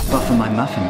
Buffing my muffin.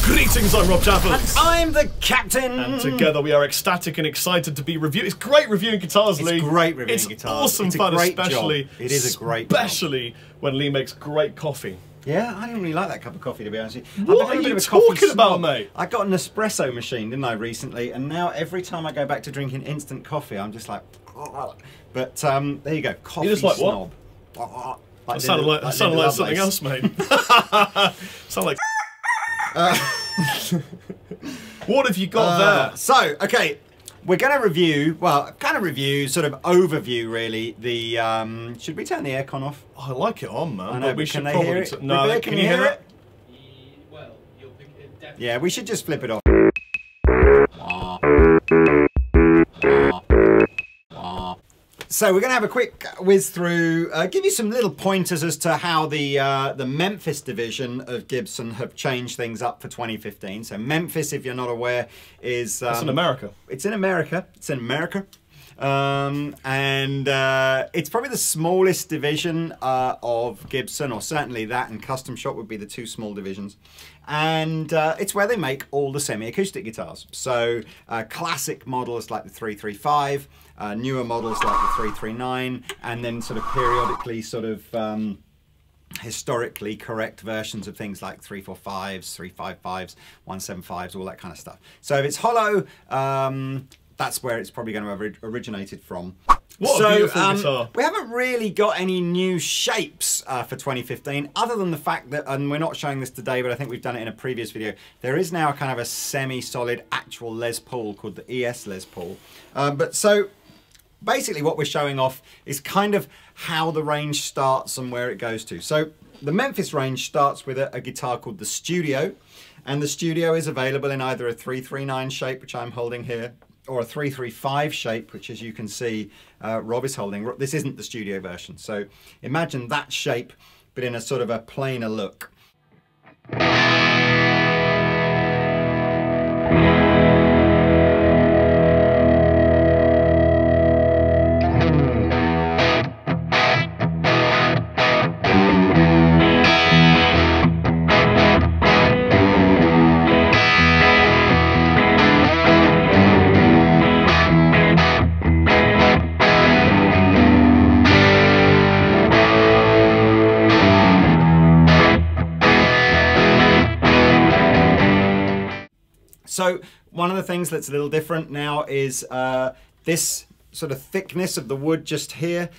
Greetings, I'm Rob Chapman. And I'm the captain. And together we are ecstatic and excited to be reviewing. It's great reviewing guitars, Lee. It's great reviewing it's guitars. Awesome it's fun, a great especially. Job. It is a great Especially when Lee makes great coffee. Yeah, I didn't really like that cup of coffee, to be honest with you. What are you talking about, mate? I got an espresso machine, didn't I, recently? And now every time I go back to drinking instant coffee, I'm just like... But there you go, coffee You're just like, snob. What? That sounded like something else, mate. Sound like... What have you got there? So, okay, we're going to review, well, kind of review, sort of overview, really, the... should we turn the aircon off? I like it on, man. I know, but we but should can they probably... hear it? No, Rebecca, can you hear it? Well, you'll pick it definitely. Yeah, we should just flip it off. So we're going to have a quick whiz through, give you some little pointers as to how the Memphis division of Gibson have changed things up for 2015. So Memphis, if you're not aware, is... It's in America. It's in America. It's in America. And it's probably the smallest division of Gibson, or certainly that and Custom Shop would be the two small divisions. And it's where they make all the semi-acoustic guitars. So classic models like the 335, newer models like the 339, and then sort of periodically sort of historically correct versions of things like 345s, 355s, 175s, all that kind of stuff. So if it's hollow, that's where it's probably going to have originated from. What a beautiful guitar. We haven't really got any new shapes for 2015, other than the fact that, and we're not showing this today, but I think we've done it in a previous video, there is now kind of a semi-solid actual Les Paul called the ES Les Paul. But so basically what we're showing off is kind of how the range starts and where it goes to. So the Memphis range starts with a guitar called the Studio, and the Studio is available in either a 339 shape, which I'm holding here, or a 335 shape, which as you can see, Rob is holding. This isn't the Studio version. So imagine that shape, but in a sort of a plainer look. So one of the things that's a little different now is this sort of thickness of the wood just here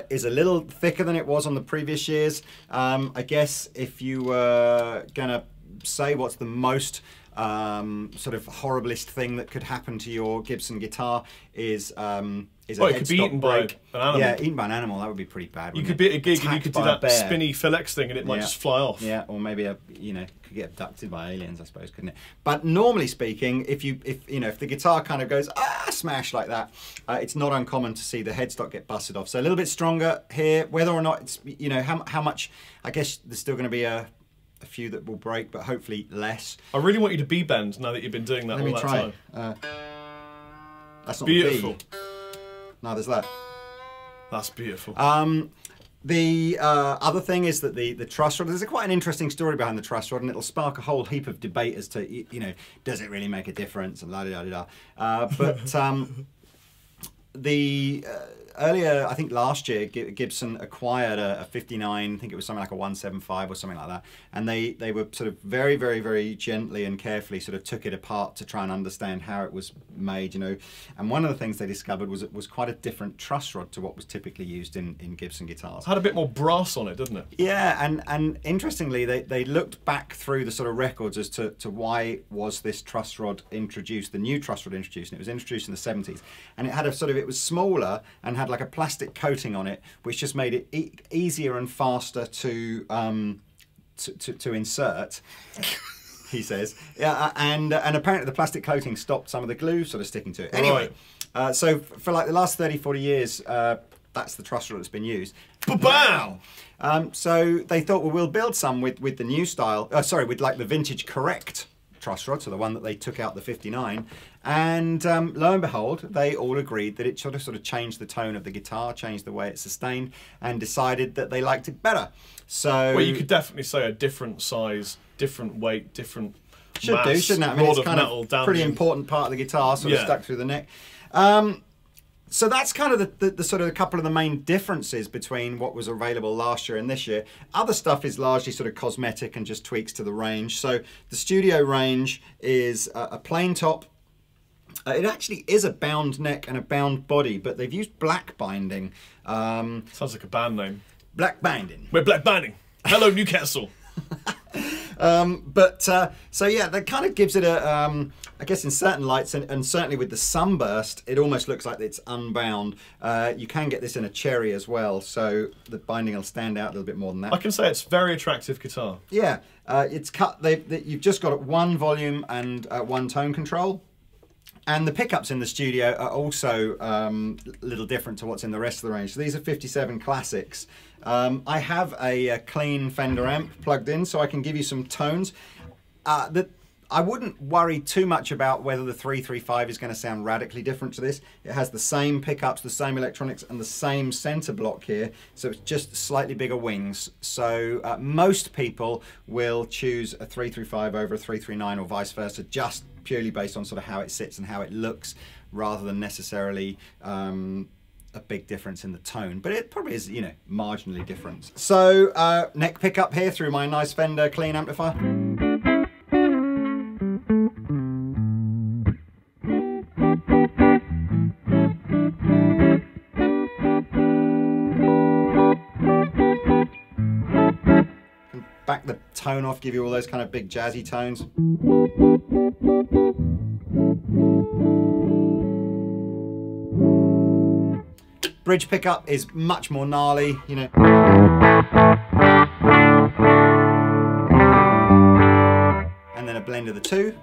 is a little thicker than it was on the previous years. I guess if you were gonna say what's the most sort of horriblest thing that could happen to your Gibson guitar is a it could be eaten by an animal. Yeah, eaten by an animal, that would be pretty bad. You could be at a gig and you could do that spinny Phil-X thing and it might just fly off. Yeah, or maybe could get abducted by aliens, I suppose, couldn't it? But normally speaking, if the guitar kind of goes smash like that, it's not uncommon to see the headstock get busted off. So a little bit stronger here, whether or not it's how much. I guess there's still going to be a a few that will break, but hopefully less. I really want you to B-bend now that you've been doing that all that time. That's not beautiful. B. No, there's that. That's beautiful. The other thing is that the truss rod, there's quite an interesting story behind the truss rod, and it'll spark a whole heap of debate as to, you know, does it really make a difference, and la-di-da-di-da. Earlier, I think last year, Gibson acquired a 59, I think it was something like a 175 or something like that, and they were sort of very, very, very gently and carefully sort of took it apart to try and understand how it was made, you know. And one of the things they discovered was it was quite a different truss rod to what was typically used in Gibson guitars. It had a bit more brass on it, didn't it? Yeah, and interestingly, they looked back through the sort of records as to why was this truss rod introduced, the new truss rod introduced, and it was introduced in the 70s. And it had a sort of, it was smaller and had like a plastic coating on it, which just made it easier and faster to insert. He says, yeah, and apparently the plastic coating stopped some of the glue sort of sticking to it. Anyway, so for like the last 30-40 years, that's the truss rod that's been used. Ba-bow! So they thought, well, we'll build some with the new style, with like the vintage correct truss rod, so the one that they took out the 59, and lo and behold, they all agreed that it sort of changed the tone of the guitar, changed the way it sustained, and decided that they liked it better. So, well, you could definitely say a different size, different weight, different should mass, do, shouldn't it? I mean, it's kind of down pretty important part of the guitar, sort of stuck through the neck. So that's kind of the sort of a couple of the main differences between what was available last year and this year. Other stuff is largely sort of cosmetic and just tweaks to the range. So the studio range is a plain top. It actually is a bound neck and a bound body, but they've used black binding. Sounds like a band name. Black binding. We're black binding. Hello, Newcastle. So yeah, that kind of gives it a, I guess in certain lights, and certainly with the sunburst, it almost looks like it's unbound. You can get this in a cherry as well, so the binding will stand out a little bit more than that. I can say it's very attractive guitar. Yeah, it's cut, you've just got one volume and one tone control. And the pickups in the studio are also a little different to what's in the rest of the range. So these are 57 Classics. I have a clean Fender amp plugged in, so I can give you some tones. I wouldn't worry too much about whether the 335 is going to sound radically different to this. It has the same pickups, the same electronics, and the same center block here, so it's just slightly bigger wings. So most people will choose a 335 over a 339 or vice versa, just purely based on sort of how it sits and how it looks, rather than necessarily a big difference in the tone, but it probably is, you know, marginally different. So neck pickup here through my nice Fender clean amplifier. Back the tone off, give you all those kind of big jazzy tones. Bridge pickup is much more gnarly, you know. And then a blend of the two.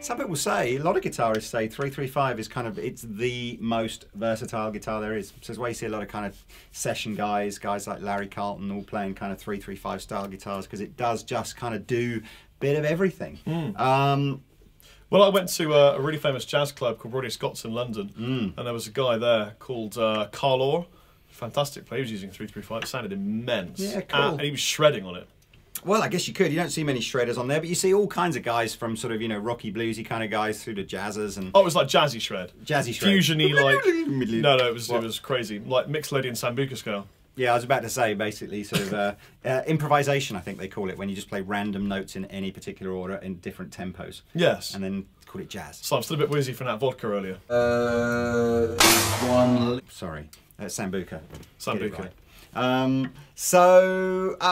Some people say, a lot of guitarists say 335 is kind of, it's the most versatile guitar there is. So it's why you see a lot of kind of session guys like Larry Carlton, all playing kind of 335 style guitars, because it does just kind of do a bit of everything. Well, I went to a really famous jazz club called Roddy Scott's in London, and there was a guy there called Carl Orr, fantastic player. He was using 335, it sounded immense. Yeah, cool. And he was shredding on it. Well, I guess you could. You don't see many shredders on there, but you see all kinds of guys from sort of, you know, rocky bluesy kind of guys through to jazzers and. Oh, it was like jazzy shred. Jazzy shred. Fusiony, like. No, it was crazy, like Mixolydian and Sambuca scale. Yeah, I was about to say basically sort of improvisation. I think they call it when you just play random notes in any particular order in different tempos. Yes. And then call it jazz. So I'm still a bit wheezy from that vodka earlier. Sorry, Sambuca. Sambuca.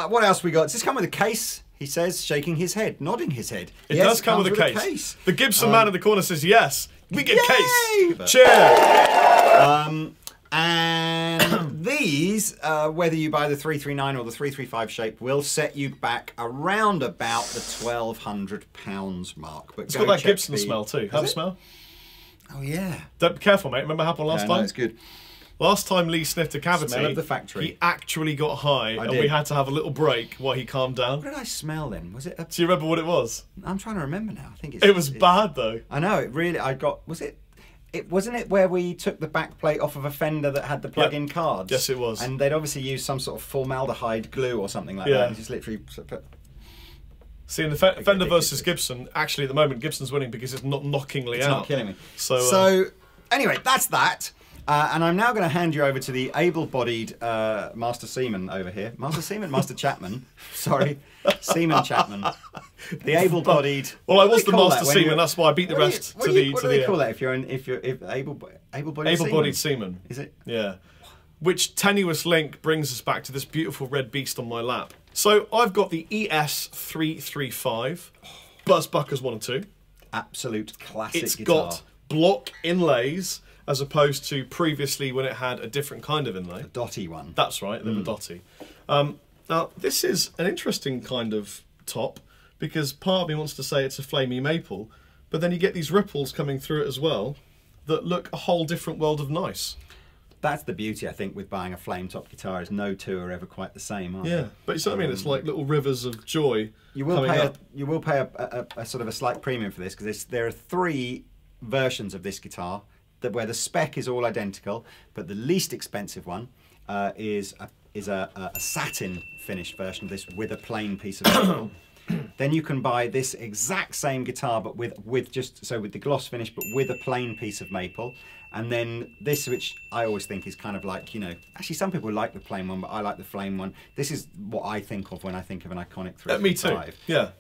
What else we got? Does this come with a case? He says, shaking his head, nodding his head. It does come with a case. The Gibson man in the corner says yes. We get case. Cheers. And these, whether you buy the 339 or the 335 shape, will set you back around about the £1,200 mark. But it's got that Gibson smell too. Have a smell? Oh yeah. Don't be careful, mate. Remember what happened last No, time? it's good. Last time Lee sniffed a cavity, Smell of the factory. he actually got high, and did. we had to have a little break while he calmed down. What did I smell then? Was it? Do you remember what it was? I'm trying to remember now. I think It was bad though. I know it really. I got. Was it? It wasn't it where we took the back plate off of a Fender that had the plug-in cards. Yes, it was. And they'd obviously used some sort of formaldehyde glue or something like Yeah. that. And just literally. See, in the Fender versus Gibson, actually at the moment Gibson's winning because it's not knockingly It's out. not killing me. So, Anyway, that's that. And I'm now going to hand you over to the able-bodied Master Seaman over here. Master Seaman? Master Chapman. Sorry. Seaman Chapman. The able-bodied... Well, I was the What do they call Master that when Seaman, that's why I beat the rest to the... What do they call that if you're able-bodied Able-bodied seaman. Is it? Yeah. Which tenuous link brings us back to this beautiful red beast on my lap. So I've got the ES335, Buzzbuckers 1 and 2. Absolute classic It's guitar. got block inlays as opposed to previously when it had a different kind of inlay. The dotty one. That's right, they were dotty. Now, this is an interesting kind of top because part of me wants to say it's a flamey maple, but then you get these ripples coming through it as well that look a whole different world of nice. That's the beauty, I think, with buying a flame top guitar is no two are ever quite the same, are Yeah, they? but you see what I mean? It's like little rivers of joy You will coming pay up. a sort of a slight premium for this because there are 3 versions of this guitar where the spec is all identical, but the least expensive one is a satin finished version of this with a plain piece of metal. Then you can buy this exact same guitar, but with the gloss finish, but with a plain piece of maple. And then this, which I always think is kind of like, you know, actually some people like the plain one, but I like the flame one. This is what I think of when I think of an iconic 335. Me too. Yeah.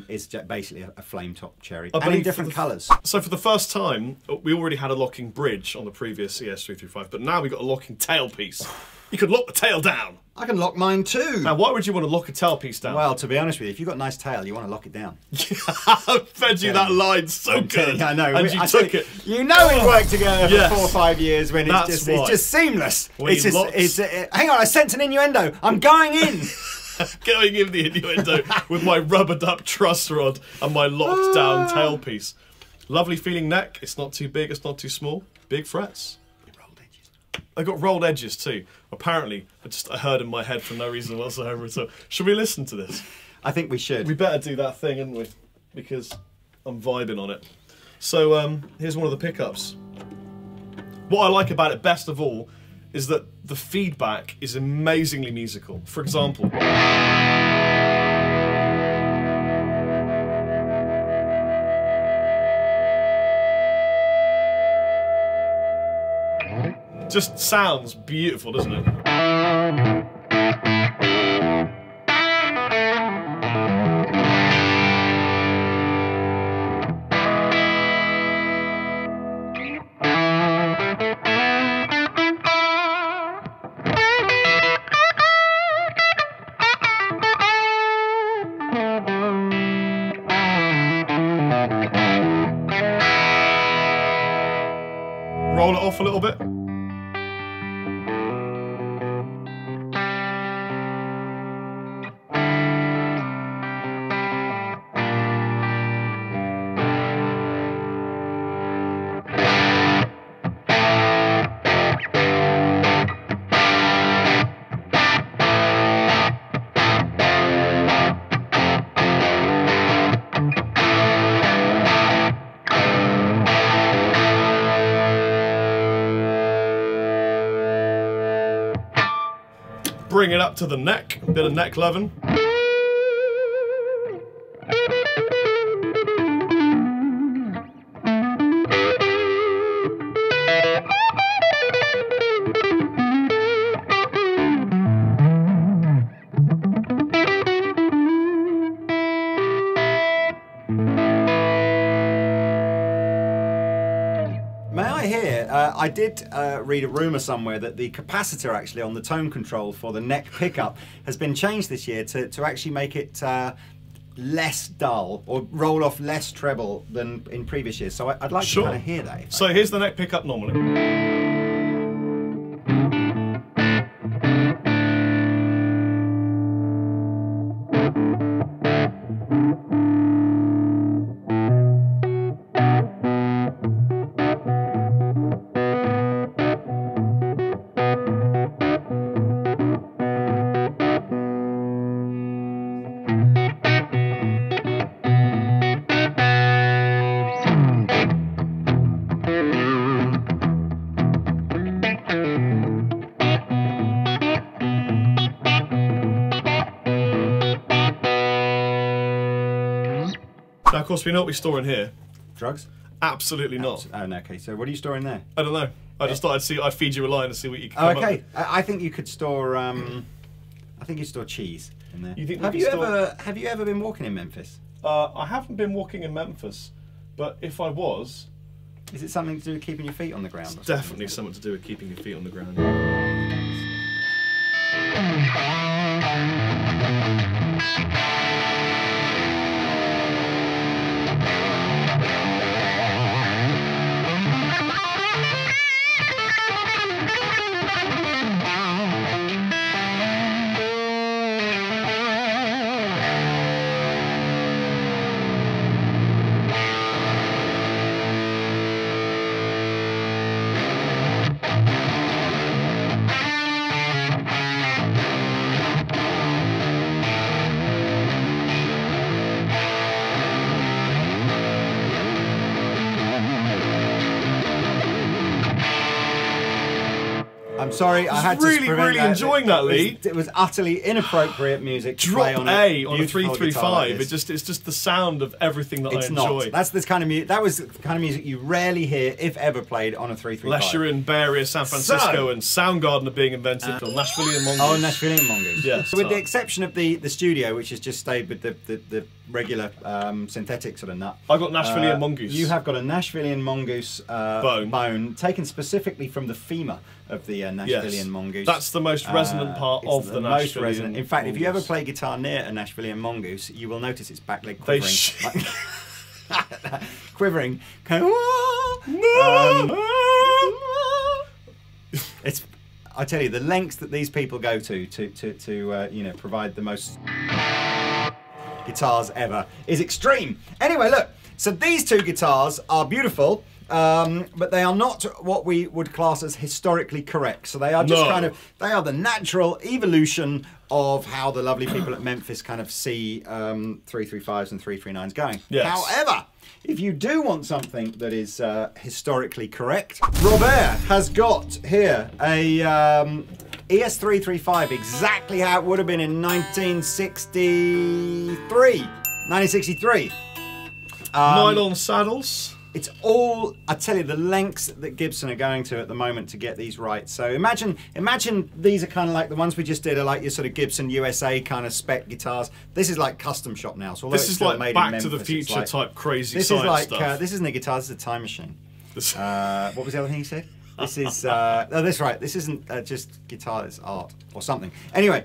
It's basically a flame top cherry, I and in believe different for colours. So for the first time, we already had a locking bridge on the previous ES335, but now we've got a locking tailpiece. You can lock the tail down. I can lock mine too. Now, why would you want to lock a tailpiece down? Well, to be honest with you, if you've got a nice tail, you want to lock it down. I fed you that line so good. I know. And you took it. You know we worked together for Yes. 4 or 5 years when That's why. it's just seamless. We It's just, locked- hang on, I sensed an innuendo. I'm going in. Going in the innuendo with my rubbered up truss rod and my locked down tailpiece. Lovely feeling neck. It's not too big, it's not too small. Big frets. I got rolled edges too. Apparently, I heard in my head for no reason whatsoever. So, should we listen to this? I think we should. We better do that thing, hadn't we? Because I'm vibing on it. So, here's one of the pickups. What I like about it best of all is that the feedback is amazingly musical. For example, just sounds beautiful, doesn't it? Roll it off a little bit. Bring it up to the neck, a bit of neck loving. I did read a rumour somewhere that the capacitor actually on the tone control for the neck pickup has been changed this year to actually make it less dull or roll off less treble than in previous years. So I'd like to kind of hear that. So here's the neck pickup normally. of course, we know what we store in here. Drugs? Absolutely not. Oh, no, okay. So what are you storing there? I don't know. I just thought I'd feed you a line and see what you could Oh, come up okay. with. I think you could store. I think you store cheese in there. You think have you ever been walking in Memphis? I haven't been walking in Memphis, but if I was, Is it something to do with keeping your feet on the ground? it's definitely something to do with keeping your feet on the ground. I'm sorry, I had to really, prevent really that. enjoying that lead. It was utterly inappropriate music. To play Drop on A on a beautiful guitar 335. like this. It's just the sound of everything that It's I enjoy. not. That's this kind of music. That was the kind of music you rarely hear, if ever, played on a 335. Unless you're in Bay Area, San Francisco, and Soundgarden are being invented for Nashvilleian Mongoose. Oh, Nashvilleian Mongoose. Yes. With the exception of the studio, which has just stayed with the regular synthetic sort of nut. I've got Nashvilleian Mongoose. You have got a Nashvilleian Mongoose bone taken specifically from the femur of the Nashvilleian Mongoose. That's the most resonant part of the most Nashvilleian resonant. In fact, if you ever Mongoose. play guitar near a Nashvilleian Mongoose, you will notice its back leg quivering. Quivering. It's. I tell you, the lengths that these people go to you know, provide the most guitars ever is extreme. Anyway, look. So these two guitars are beautiful. But they are not what we would class as historically correct. So they are just they are the natural evolution of how the lovely people at Memphis kind of see 335s and 339s going. Yes. However, if you do want something that is historically correct, Robert has got here a ES335 exactly how it would have been in 1963. Nylon saddles. It's all, I tell you, the lengths that Gibson are going to at the moment to get these right. So imagine these are kind of like the ones we just did are like your sort of Gibson USA kind of spec guitars. This is like custom shop now. So This is like Back to the Future like, type crazy this science is like, stuff. this isn't a guitar, this is a time machine. What was the other thing you said? This is, oh, that's right, this isn't just guitar, it's art or something. Anyway,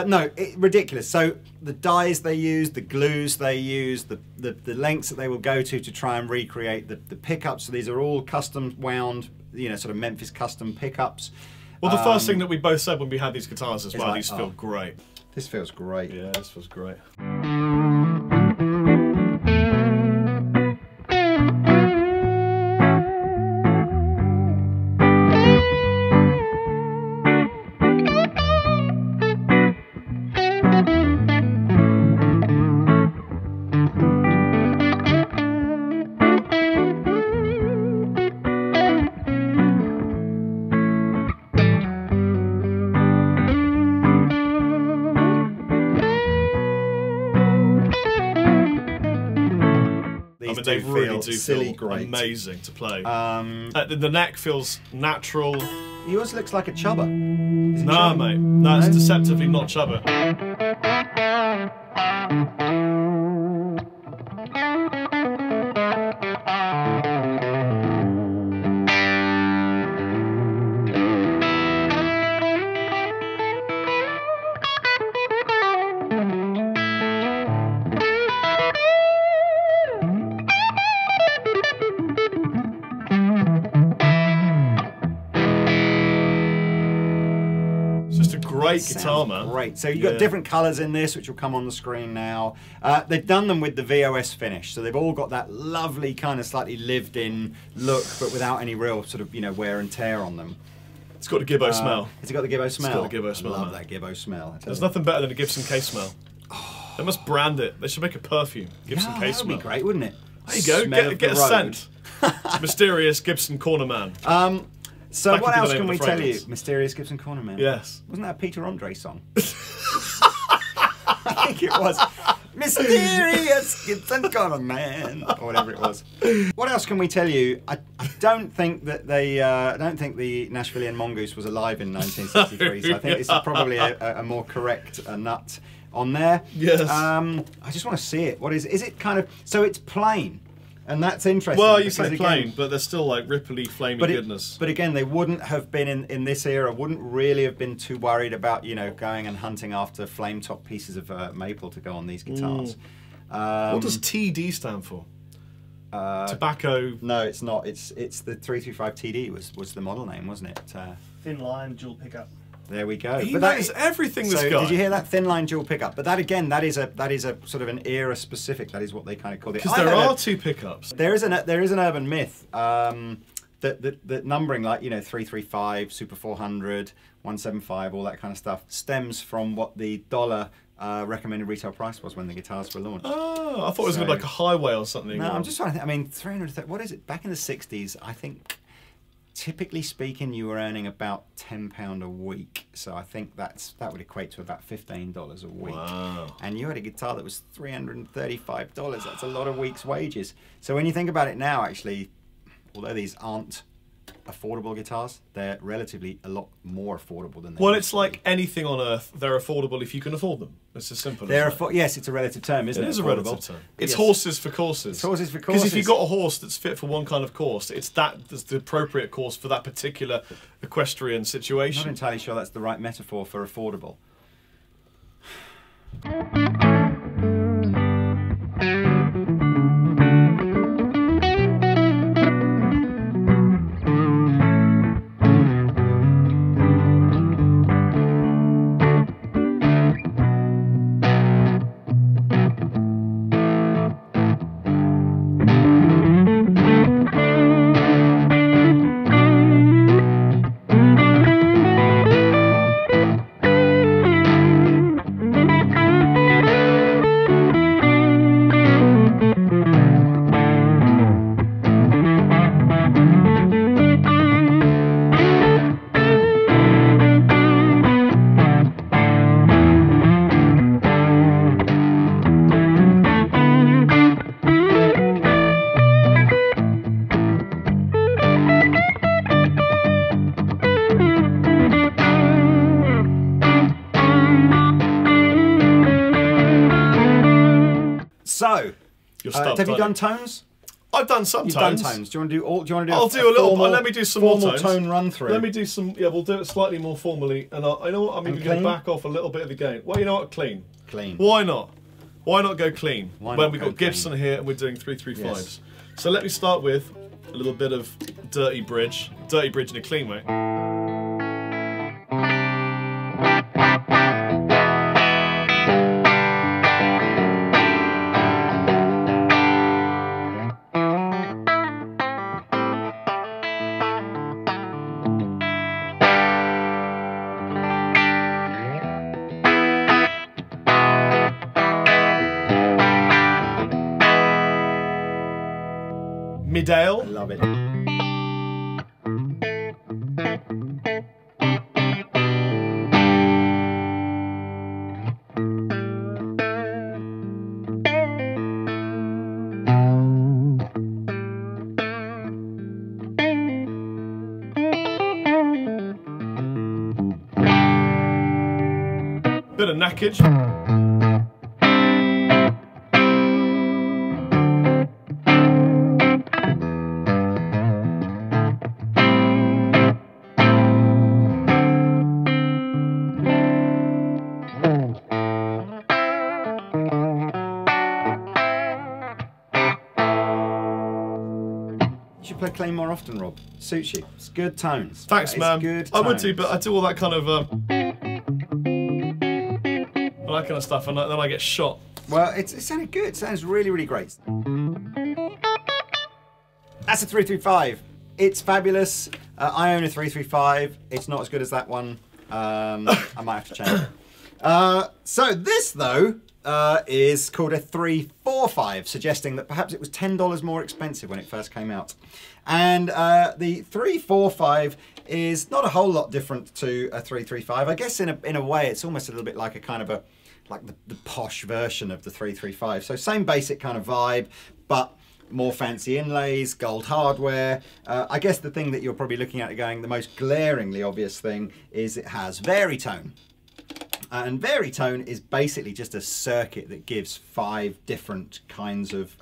no, ridiculous. So the dyes they use, the glues they use, the lengths that they will go to try and recreate the pickups. So these are all custom wound, you know, sort of Memphis custom pickups. Well, the first thing that we both said when we had these guitars as well, like, these feel great. This feels great. Yeah, this feels great. They really do feel great. amazing to play. The neck feels natural. Yours looks like a chubber. Nah, mate. No, it's deceptively not chubber. Great guitar, man. Great. So you've got different colours in this, which will come on the screen now. They've done them with the VOS finish, so they've all got that lovely kind of slightly lived-in look, but without any real sort of, you know, wear and tear on them. It's got a Gibbo smell. Has it got the Gibbo smell? It's got a Gibbo smell. I love that Gibbo smell. There's nothing better than a Gibson case smell. They must brand it. They should make a perfume. Gibson case smell. That would be great, wouldn't it? There you go. Get a scent. Mysterious Gibson Corner Man. So That what could be the else name can of we the tell you? fragrance. Mysterious Gibson Corner Man. Yes. Wasn't that a Peter Andre song? I think it was. Mysterious Gibson man, or whatever it was. What else can we tell you? I don't think that I don't think the Nashvilleian Mongoose was alive in 1963, so I think this is probably a more correct nut on there. Yes. I just want to see it. What is it kind of, so it's plain. And that's interesting. Well, you say plain, but there's still like ripply, flamey goodness. But again, they wouldn't have been in this era. Wouldn't really have been too worried about going and hunting after flame top pieces of maple to go on these guitars. What does TD stand for? Tobacco. No, it's not. It's the 335 TD was the model name, wasn't it? Thin line dual pickup. There we go. But that is everything. This guy. Did you hear that thin line dual pickup? But that again, that is a sort of an era specific. That is what they kind of called it. Because there are two pickups. There is an urban myth that numbering, like 335, Super 400, 175, all that kind of stuff stems from what the dollar recommended retail price was when the guitars were launched. Oh, I thought it was going to be like a highway or something. No, I'm just trying to think. I mean, 300. What is it? Back in the 60s, I think. Typically speaking, you were earning about £10 a week, so I think that would equate to about $15 a week. Wow. And you had a guitar that was $335. That's a lot of weeks' wages. So when you think about it now, actually, although these aren't affordable guitars, they're relatively a lot more affordable than they Well, used it's to like be. anything on earth. They're affordable if you can afford them. It's as simple as that. Yes, it's a relative term, isn't it? It is a affordable? relative term. It's Yes. horses for courses. It's horses for Because if courses. you've got a horse that's fit for one kind of course, that's the appropriate course for that particular equestrian I'm situation. not entirely sure that's the right metaphor for affordable. So, have you done tones? I've done some You've tones. done tones. Do you want to do all? Do you want to do? I'll do a little. formal, Let me do some more formal tones. tone run through. Let me do some. Yeah, we'll do it slightly more formally. And I know what. I'm even going to clean? back off a little bit of the game. Well, you know what? Clean. Clean. Why not? Why not go clean? Why when not we've go got Gibson clean? here and we're doing 335s. Yes. So let me start with a little bit of dirty bridge in a clean way. Midale. Love it. Bit of knackage. You should play clean more often, Rob. Suits you. It's good tones. Thanks, It's man. Good I would do, tones. but I do all that kind of all that kind of stuff, and then I get shot. Well, it sounded good. It sounds really, really great. That's a 335. It's fabulous. I own a 335. It's not as good as that one. I might have to change it. So this, though, is called a 345, suggesting that perhaps it was $10 more expensive when it first came out. And the 345 is not a whole lot different to a 335. I guess in a way, it's almost a little bit like a kind of like the posh version of the 335. So same basic kind of vibe, but more fancy inlays, gold hardware. I guess the thing that you're probably looking at going, the most glaringly obvious thing is it has Varitone. And Varitone is basically just a circuit that gives 5 different kinds of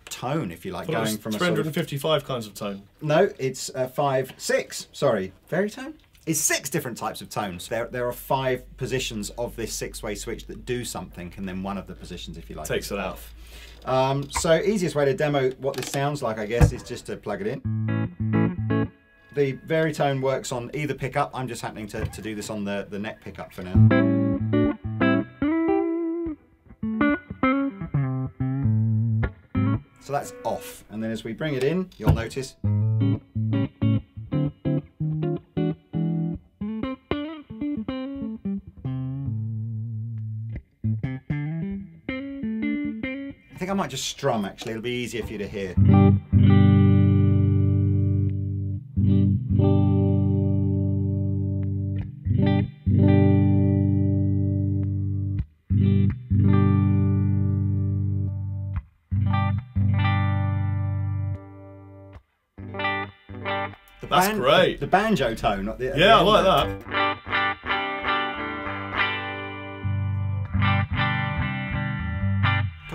tone, if you like, going from 355 kinds of tone. No, it's 6. Sorry, Varitone? It's 6 different types of tones. There are 5 positions of this 6-way switch that do something, and then one of the positions, if you like, takes it out. So easiest way to demo what this sounds like, I guess, is just to plug it in. The Varitone works on either pickup. I'm just happening to do this on the neck pickup for now. So that's off. And then as we bring it in, you'll notice. I think I might just strum, actually. It'll be easier for you to hear. That's great. The banjo tone. Yeah, I like that.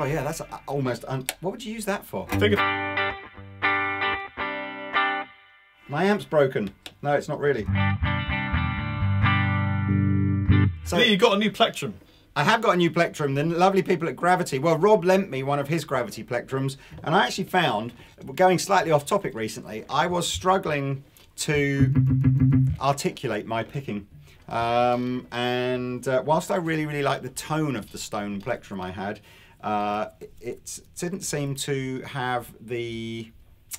Oh yeah, that's almost. What would you use that for? My amp's broken. No, it's not really. So Yeah, you got a new plectrum. I have got a new plectrum. The lovely people at Gravity. Well, Rob lent me one of his Gravity plectrums, and I actually found, going slightly off topic recently, I was struggling to articulate my picking. Whilst I really like the tone of the stone plectrum I had, it didn't seem to have the, I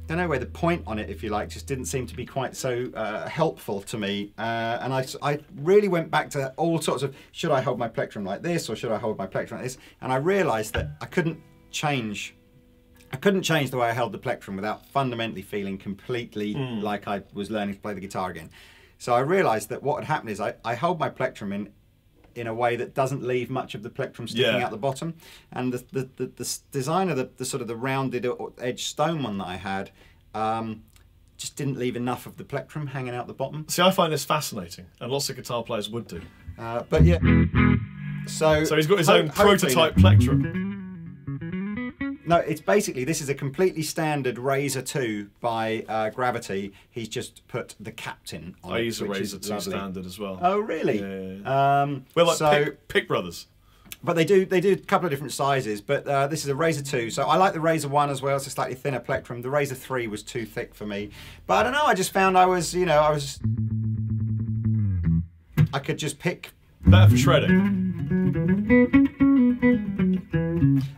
don't know where the point on it, if you like, just didn't seem to be quite so helpful to me. And I really went back to all sorts of, should I hold my plectrum like this or should I hold my plectrum like this? And I realised that I couldn't change the way I held the plectrum without fundamentally feeling completely like I was learning to play the guitar again. So I realised that what had happened is I hold my plectrum in a way that doesn't leave much of the plectrum sticking out the bottom, and the design of the sort of the rounded edge stone one that I had just didn't leave enough of the plectrum hanging out the bottom. See, I find this fascinating, and lots of guitar players would do. But yeah, so he's got his own prototype plectrum. No, it's basically, this is a completely standard Razor 2 by Gravity. He's just put the Captain on it. I use a Razor 2 standard as well. Oh, really? Yeah. We're like Pick Brothers. But they do a couple of different sizes, but this is a Razor 2. So I like the Razor 1 as well. It's a slightly thinner plectrum. The Razor 3 was too thick for me. But I don't know, I just found I could just pick. Better for shredding.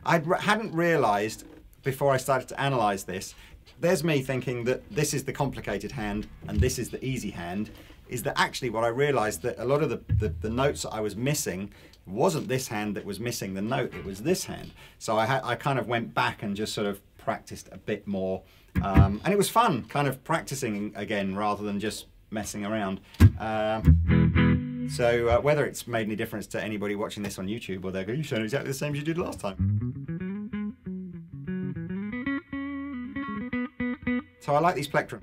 I hadn't realised before I started to analyse this. There's me thinking that this is the complicated hand and this is the easy hand. Is that actually what I realised, that a lot of the notes that I was missing wasn't this hand that was missing the note, it was this hand. So I kind of went back and just sort of practiced a bit more. And it was fun, kind of practicing again rather than just messing around. So whether it's made any difference to anybody watching this on YouTube, or they're going, you sound exactly the same as you did last time. So I like these plectrum.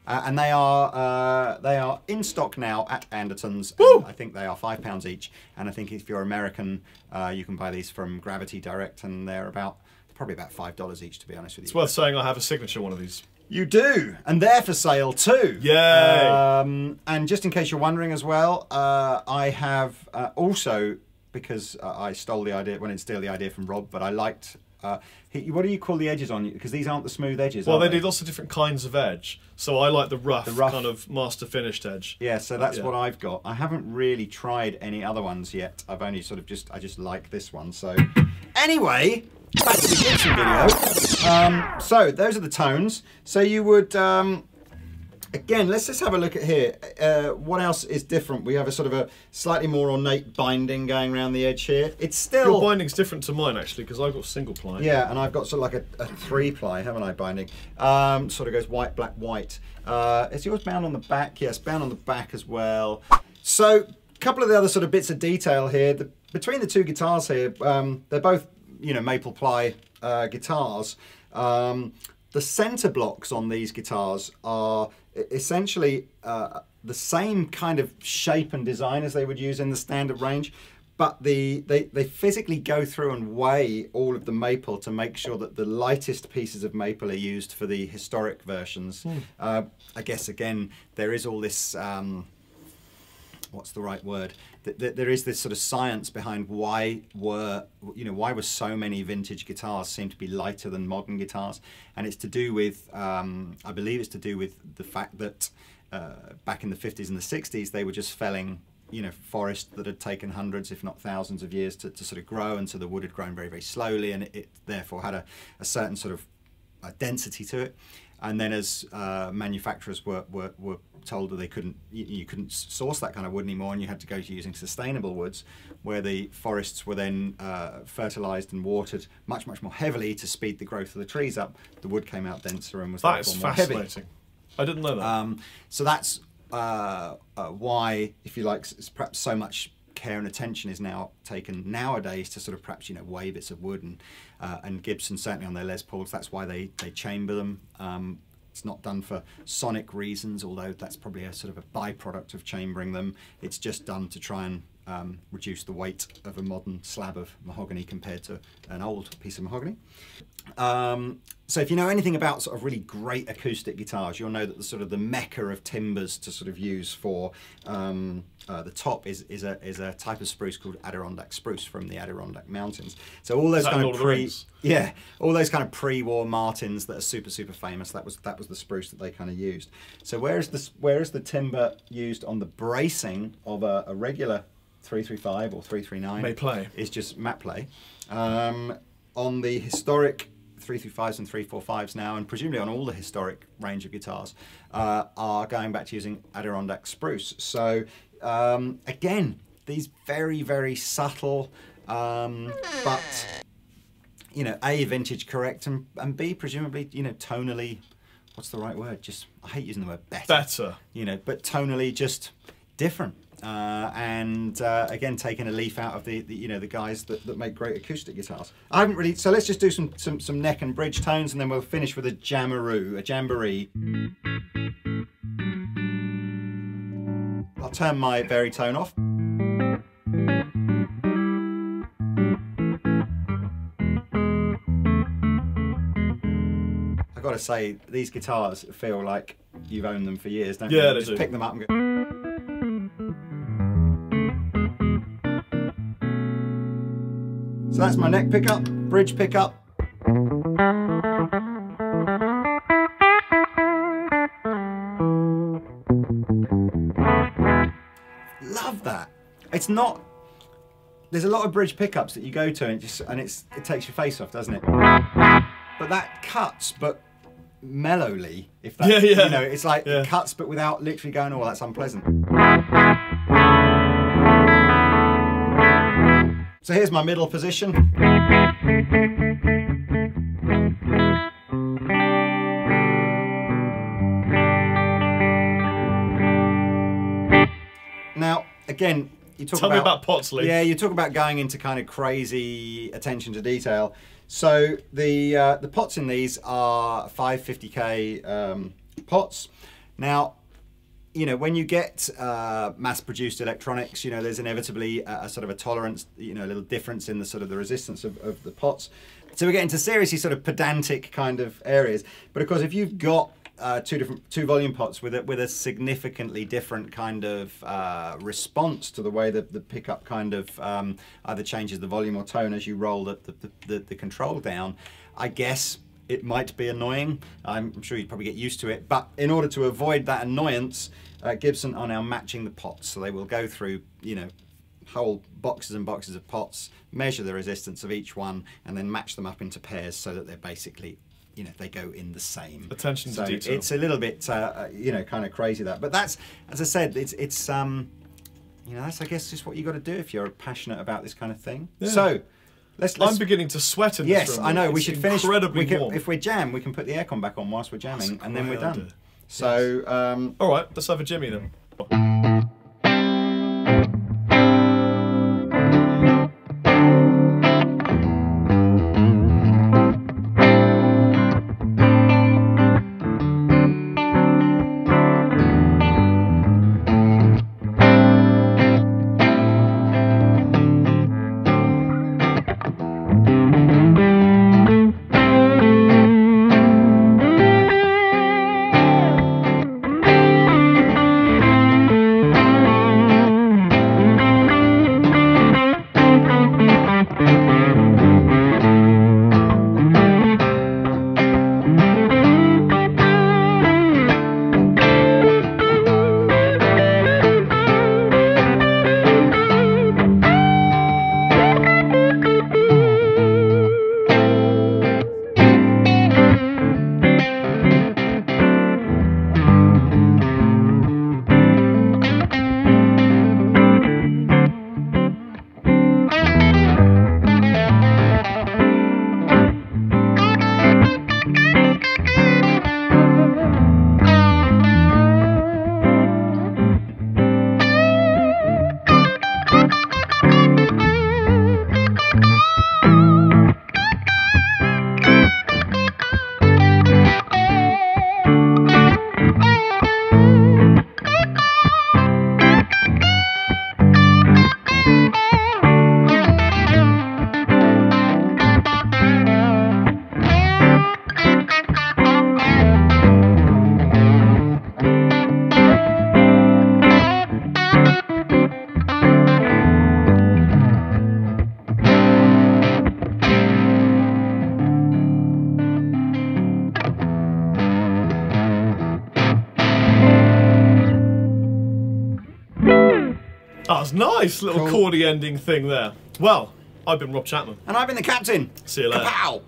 And they are in stock now at Andertons. And I think they are £5 each. And I think if you're American, you can buy these from Gravity Direct, and they're probably about $5 each, to be honest with you. It's worth saying I have a signature one of these. You do, and they're for sale too. Yay! And just in case you're wondering as well, I have also, because I stole the idea, well, I didn't steal the idea from Rob, but I liked, what do you call the edges on you? Because these aren't the smooth edges, well, they do lots of different kinds of edge. So I like the rough kind of master finished edge. Yeah, so that's what I've got. I haven't really tried any other ones yet. I've only sort of I just like this one. So anyway, back to the Gibson video. So those are the tones. So you would Again, let's just have a look at here. What else is different? We have a sort of a slightly more ornate binding going around the edge here. It's still... Your binding's different to mine, actually, because I've got single ply. Yeah, and I've got sort of like a 3-ply, haven't I, binding? Sort of goes white, black, white. Is yours bound on the back? Yes, bound on the back as well. So, a couple of the other sort of bits of detail here. Between the two guitars here, they're both, you know, maple ply guitars. The center blocks on these guitars are essentially the same kind of shape and design as they would use in the standard range, but they physically go through and weigh all of the maple to make sure that the lightest pieces of maple are used for the historic versions. I guess, again, there is all this, what's the right word? There is this sort of science behind why were so many vintage guitars seem to be lighter than modern guitars, and it's to do with, I believe it's to do with the fact that back in the 50s and the 60s they were just felling, you know, forest that had taken hundreds, if not thousands of years to sort of grow, and so the wood had grown very, very slowly, and it therefore had a certain sort of density to it. And then as manufacturers were told that they you couldn't source that kind of wood anymore, and you had to go to using sustainable woods, where the forests were then fertilized and watered much, much more heavily to speed the growth of the trees up, the wood came out denser and was therefore more heavy. That's fascinating. I didn't know that. So that's why, if you like, perhaps so much care and attention is now taken nowadays to sort of perhaps, you know, weigh bits of wood, and Gibson, certainly on their Les Pauls, that's why they chamber them. It's not done for sonic reasons, although that's probably a sort of a byproduct of chambering them. It's just done to try and reduce the weight of a modern slab of mahogany compared to an old piece of mahogany. So if you know anything about sort of really great acoustic guitars, you'll know that the sort of the mecca of timbers to sort of use for the top is a type of spruce called Adirondack spruce from the Adirondack Mountains. So all those kind of all those kind of pre-war Martins that are super famous, that was the spruce that they kind of used. So whereas the timber used on the bracing of a regular 335 or 339 May play is just matte play. On the historic 335s and 345s now, and presumably on all the historic range of guitars, are going back to using Adirondack spruce. So again, these very subtle, but you know, A, vintage correct, and B, presumably, you know, tonally, what's the right word? Just, I hate using the word better. You know, but tonally just different. Again, taking a leaf out of the you know, the guys that make great acoustic guitars. I haven't really, so let's just do some neck and bridge tones, and then we'll finish with a jamboree. I'll turn my Varitone off. I've got to say, these guitars feel like you've owned them for years, don't you? Yeah, they just do. Pick them up and go. So that's my neck pickup, bridge pickup. Love that. It's not, there's a lot of bridge pickups that you go to and it takes your face off, doesn't it? But that cuts, but mellowly, if that, you know, it's like it cuts but without literally going, oh, that's unpleasant. So here's my middle position. Now, again, you talk Tell me about pots, Lee. Yeah, you talk about going into kind of crazy attention to detail. So the pots in these are 550K pots. Now, you know, when you get mass-produced electronics, you know, there's inevitably a sort of a tolerance, you know, a little difference in the sort of the resistance of the pots. So we get into seriously sort of pedantic kind of areas. But of course, if you've got two volume pots with a significantly different kind of response to the way that the pickup kind of either changes the volume or tone as you roll the control down, I guess it might be annoying. I'm sure you'd probably get used to it, but in order to avoid that annoyance, Gibson are now matching the pots. So they will go through, you know, whole boxes and boxes of pots, measure the resistance of each one, and then match them up into pairs so that they're basically, you know, they go in the same. Attention to detail. It's a little bit, you know, kind of crazy that. But that's, as I said, it's you know, that's I guess just what you got to do if you're passionate about this kind of thing. Yeah. So let's. I'm beginning to sweat in yes, this room. I know. We It's should finish. incredibly warm. If we jam, we can put the aircon back on whilst we're jamming, and then we're great done. idea. So All right, let's have a Jimmy then. That was nice, little Cool. chordy ending thing there. Well, I've been Rob Chapman. and I've been the captain. See you later. Kapow!